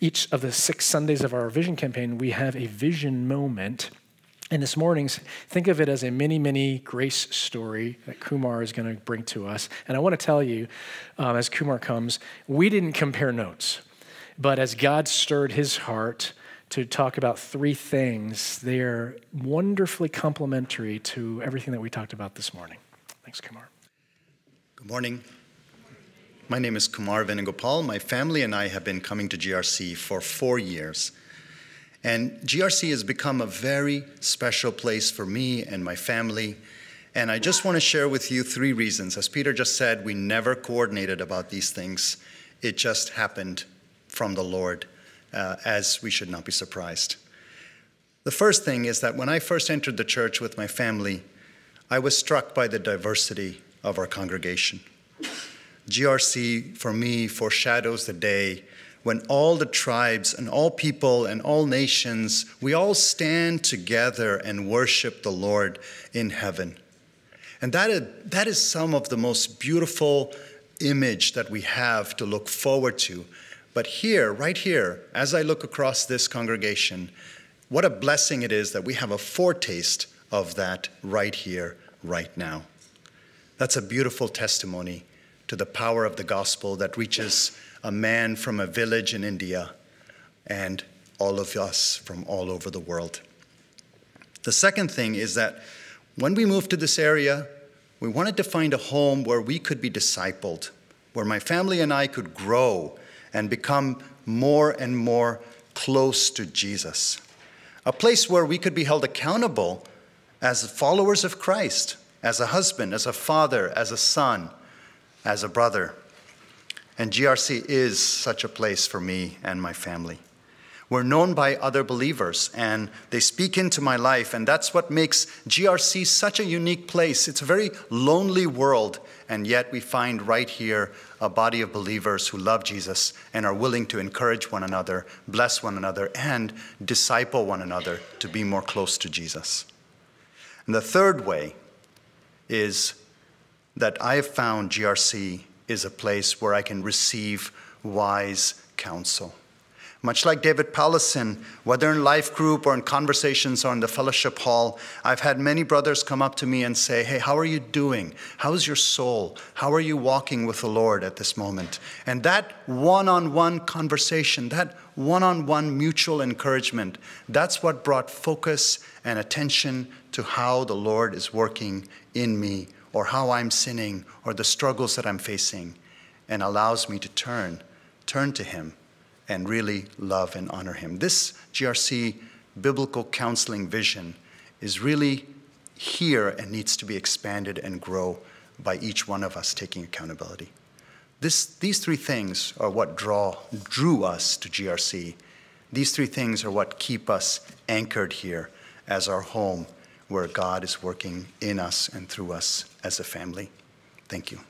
Each of the 6 Sundays of our vision campaign, we have a vision moment. And this morning's, think of it as a mini grace story that Kumar is going to bring to us. And I want to tell you, as Kumar comes, we didn't compare notes. But as God stirred his heart to talk about 3 things, they're wonderfully complementary to everything that we talked about this morning. Thanks, Kumar. Good morning. My name is Kumar Venugopal. My family and I have been coming to GRC for 4 years. And GRC has become a very special place for me and my family. And I just want to share with you 3 reasons. As Peter just said, we never coordinated about these things. It just happened from the Lord, as we should not be surprised. The first thing is that when I first entered the church with my family, I was struck by the diversity of our congregation. GRC, for me, foreshadows the day when all the tribes and all people and all nations, we all stand together and worship the Lord in heaven. And that is some of the most beautiful image that we have to look forward to. But here, right here, as I look across this congregation, what a blessing it is that we have a foretaste of that right here, right now. That's a beautiful testimony to the power of the gospel that reaches a man from a village in India and all of us from all over the world. The second thing is that when we moved to this area, we wanted to find a home where we could be discipled, where my family and I could grow and become more and more close to Jesus. A place where we could be held accountable as followers of Christ, as a husband, as a father, as a son, as a brother. And GRC is such a place for me and my family. We're known by other believers, and they speak into my life, and that's what makes GRC such a unique place. It's a very lonely world, and yet we find right here a body of believers who love Jesus and are willing to encourage one another, bless one another, and disciple one another to be more close to Jesus. And the third way is that I have found GRC is a place where I can receive wise counsel. Much like David Pallison, whether in life group or in conversations or in the fellowship hall, I've had many brothers come up to me and say, hey, how are you doing? How's your soul? How are you walking with the Lord at this moment? And that one-on-one conversation, that one-on-one mutual encouragement, that's what brought focus and attention to how the Lord is working in me, or how I'm sinning, or the struggles that I'm facing, and allows me to turn to him and really love and honor him. This GRC biblical counseling vision is really here and needs to be expanded and grow by each one of us taking accountability. These 3 things are what drew us to GRC. These 3 things are what keep us anchored here as our home, where God is working in us and through us as a family. Thank you.